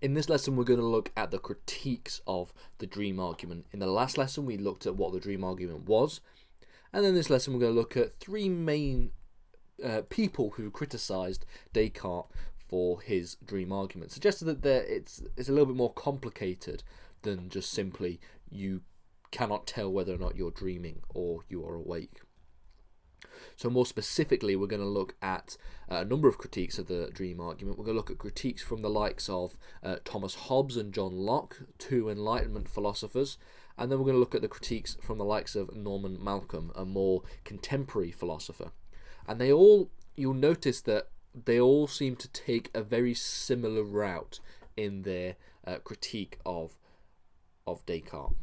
In this lesson, we're going to look at the critiques of the dream argument. In the last lesson, we looked at what the dream argument was. And then this lesson, we're going to look at three main people who criticised Descartes for his dream argument. Suggested that it's a little bit more complicated than just simply you cannot tell whether or not you're dreaming or you are awake. So more specifically, we're going to look at a number of critiques of the dream argument. We're going to look at critiques from the likes of Thomas Hobbes and John Locke, two Enlightenment philosophers, and then we're going to look at the critiques from the likes of Norman Malcolm, a more contemporary philosopher. And you'll notice that they all seem to take a very similar route in their critique of Descartes.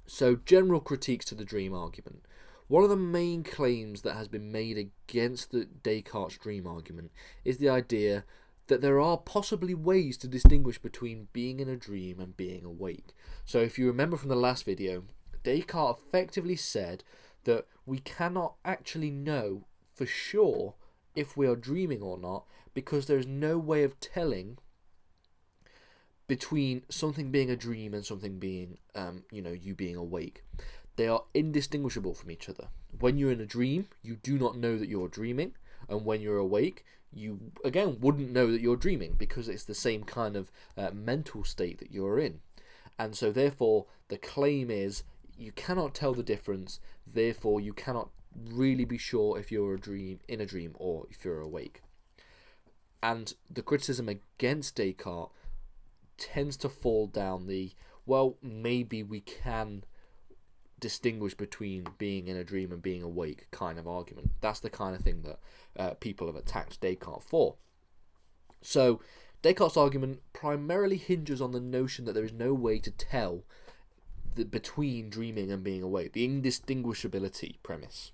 So, general critiques to the dream argument. One of the main claims that has been made against the Descartes' dream argument is the idea that there are possibly ways to distinguish between being in a dream and being awake. So if you remember from the last video, Descartes effectively said that we cannot actually know for sure if we are dreaming or not, because there is no way of telling between something being a dream and something being, you being awake. They are indistinguishable from each other. When you're in a dream, you do not know that you're dreaming, and when you're awake, you again wouldn't know that you're dreaming because it's the same kind of mental state that you're in. And so therefore the claim is you cannot tell the difference, therefore you cannot really be sure if you're in a dream or if you're awake. And the criticism against Descartes tends to fall down maybe we can distinguish between being in a dream and being awake kind of argument. That's the kind of thing that people have attacked Descartes for. So Descartes' argument primarily hinges on the notion that there is no way to tell between dreaming and being awake, the indistinguishability premise.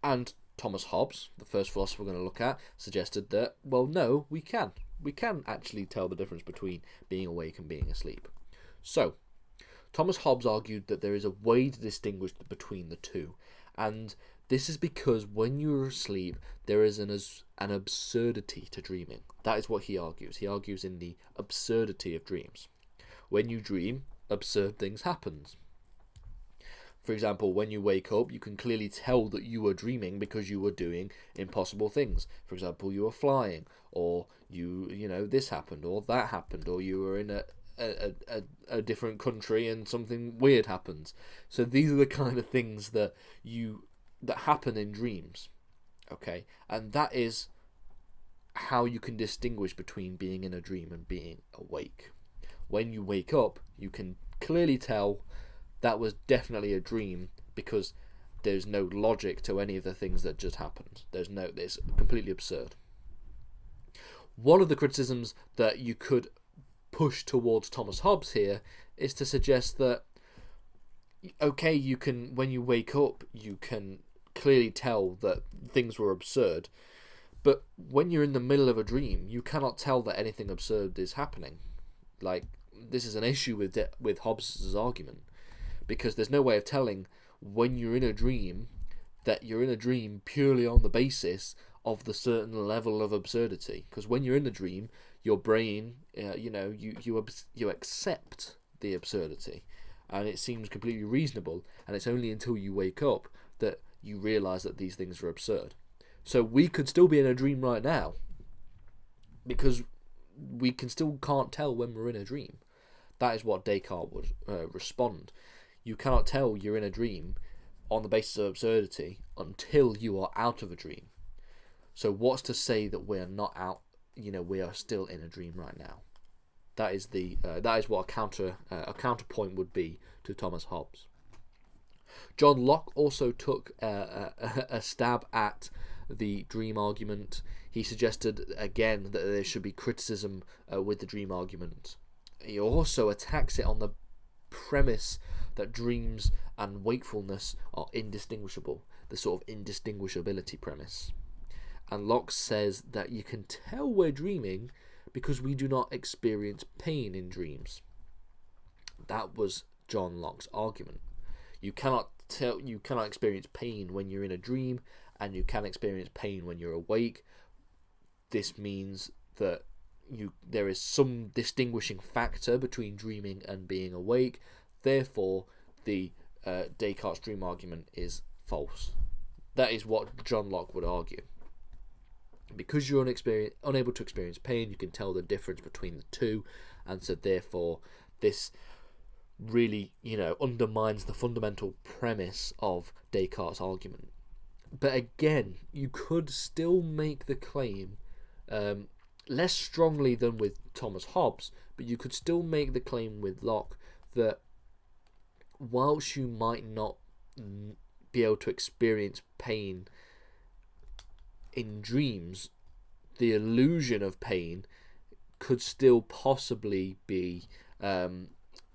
And Thomas Hobbes, the first philosopher we're going to look at, suggested that, no, we can. We can actually tell the difference between being awake and being asleep. So Thomas Hobbes argued that there is a way to distinguish between the two, and this is because when you're asleep, there is an absurdity to dreaming. That is what he argues. He argues in the absurdity of dreams. When you dream, absurd things happen. For example, when you wake up, you can clearly tell that you were dreaming because you were doing impossible things. For example, you were flying, or this happened, or that happened, or you were in a different country and something weird happens. So these are the kind of things that happen in dreams. Okay, and that is how you can distinguish between being in a dream and being awake. When you wake up, you can clearly tell that was definitely a dream because there's no logic to any of the things that just happened. It's completely absurd. One of the criticisms that you could push towards Thomas Hobbes here is to suggest that when you wake up, you can clearly tell that things were absurd, but when you're in the middle of a dream, you cannot tell that anything absurd is happening. This is an issue with Hobbes' argument, because there's no way of telling when you're in a dream that you're in a dream purely on the basis of the certain level of absurdity. Because when you're in a dream, your brain, you accept the absurdity, and it seems completely reasonable, and it's only until you wake up that you realise that these things are absurd. So we could still be in a dream right now, because we can't tell when we're in a dream. That is what Descartes would respond. You cannot tell you're in a dream on the basis of absurdity until you are out of a dream. So what's to say that we're not out? We are still in a dream right now. That is what a counterpoint would be to Thomas Hobbes. John Locke also took a stab at the dream argument. He suggested again that there should be criticism with the dream argument. He also attacks it on the premise that dreams and wakefulness are indistinguishable, the sort of indistinguishability premise. And Locke says that you can tell we're dreaming because we do not experience pain in dreams. That was John Locke's argument. You cannot experience pain when you're in a dream, and you can experience pain when you're awake. This means that there is some distinguishing factor between dreaming and being awake. Therefore, the Descartes' dream argument is false. That is what John Locke would argue. Because you're unable to experience pain, you can tell the difference between the two, and so therefore this really, undermines the fundamental premise of Descartes' argument. But again, you could still make the claim, less strongly than with Thomas Hobbes, but you could still make the claim with Locke that whilst you might not be able to experience pain in dreams, the illusion of pain could still possibly be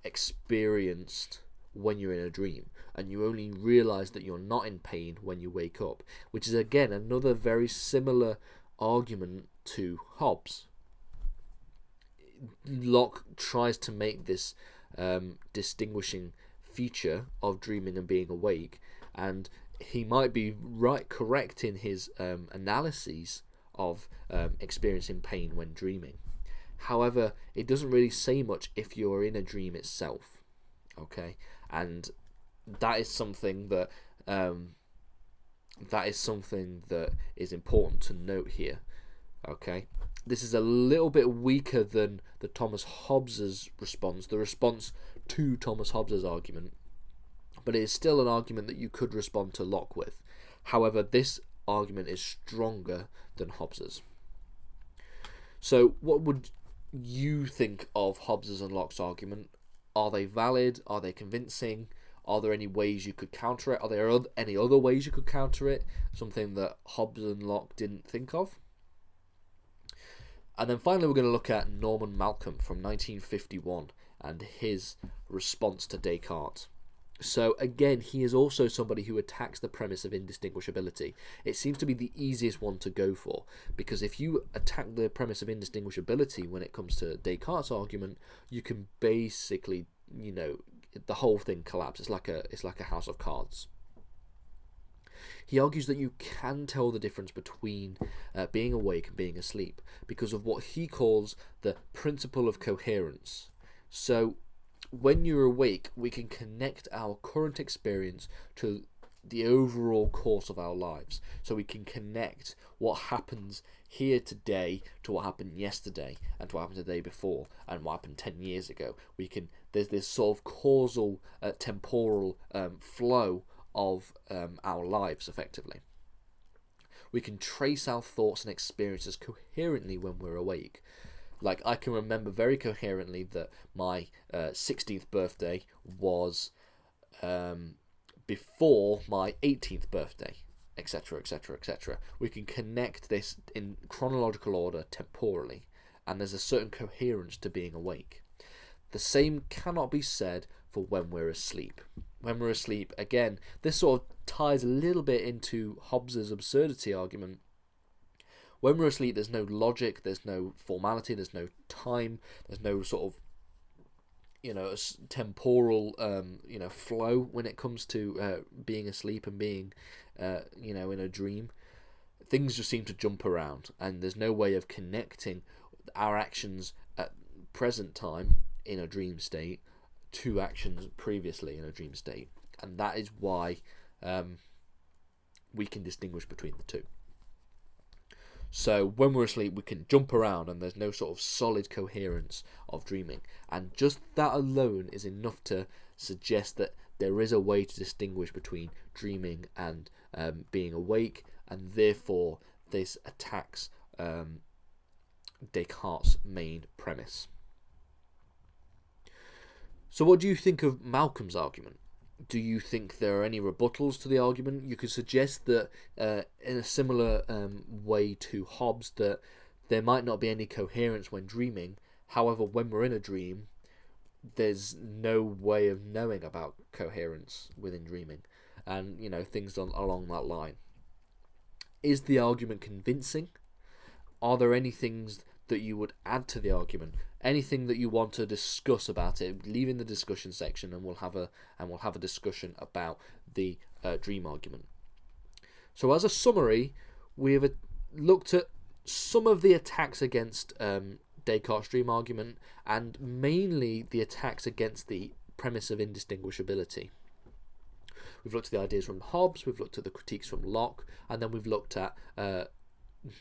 experienced when you're in a dream, and you only realize that you're not in pain when you wake up, which is again another very similar argument to Hobbes. Locke tries to make this distinguishing feature of dreaming and being awake, and he might be correct in his analyses of experiencing pain when dreaming. However, it doesn't really say much if you're in a dream itself. Okay, and that is something that is important to note here. Okay, this is a little bit weaker than the Thomas Hobbes's response, the response to Thomas Hobbes's argument, but it is still an argument that you could respond to Locke with. However, this argument is stronger than Hobbes's. So, what would you think of Hobbes's and Locke's argument? Are they valid? Are they convincing? Are there any ways you could counter it? Are there any other ways you could counter it? Something that Hobbes and Locke didn't think of? And then finally we're going to look at Norman Malcolm from 1951 and his response to Descartes. So again, he is also somebody who attacks the premise of indistinguishability. It seems to be the easiest one to go for, because if you attack the premise of indistinguishability when it comes to Descartes' argument, you can basically, the whole thing collapses. It's like a house of cards. He argues that you can tell the difference between being awake and being asleep because of what he calls the principle of coherence. So when you're awake, we can connect our current experience to the overall course of our lives. So we can connect what happens here today to what happened yesterday, and to what happened the day before, and what happened 10 years ago. There's this sort of causal, temporal flow of our lives, effectively. We can trace our thoughts and experiences coherently when we're awake. Like, I can remember very coherently that my 16th birthday was before my 18th birthday, etc., etc., etc. We can connect this in chronological order temporally, and there's a certain coherence to being awake. The same cannot be said for when we're asleep. When we're asleep, again, this sort of ties a little bit into Hobbes's absurdity argument. When we're asleep, there's no logic, there's no formality, there's no time, there's no sort of, temporal, flow when it comes to being asleep and being, in a dream. Things just seem to jump around, and there's no way of connecting our actions at present time in a dream state to actions previously in a dream state, and that is why we can distinguish between the two. So when we're asleep, we can jump around, and there's no sort of solid coherence of dreaming, and just that alone is enough to suggest that there is a way to distinguish between dreaming and being awake, and therefore this attacks Descartes' main premise. So what do you think of Malcolm's argument? Do you think there are any rebuttals to the argument? You could suggest that in a similar way to Hobbes, that there might not be any coherence when dreaming. However, when we're in a dream, there's no way of knowing about coherence within dreaming, and things along that line. Is the argument convincing? Are there any things that you would add to the argument? Anything that you want to discuss about it, leave in the discussion section, and we'll have a discussion about the dream argument. So, as a summary, we have looked at some of the attacks against Descartes' dream argument, and mainly the attacks against the premise of indistinguishability. We've looked at the ideas from Hobbes, we've looked at the critiques from Locke, and then we've looked at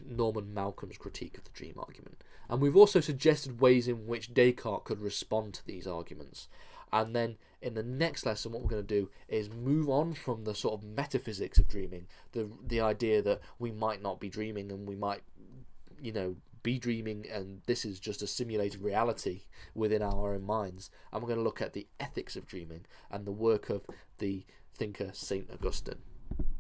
Norman Malcolm's critique of the dream argument. And we've also suggested ways in which Descartes could respond to these arguments. And then in the next lesson, what we're going to do is move on from the sort of metaphysics of dreaming, the idea that we might not be dreaming and we might, be dreaming, and this is just a simulated reality within our own minds. And we're going to look at the ethics of dreaming and the work of the thinker St. Augustine.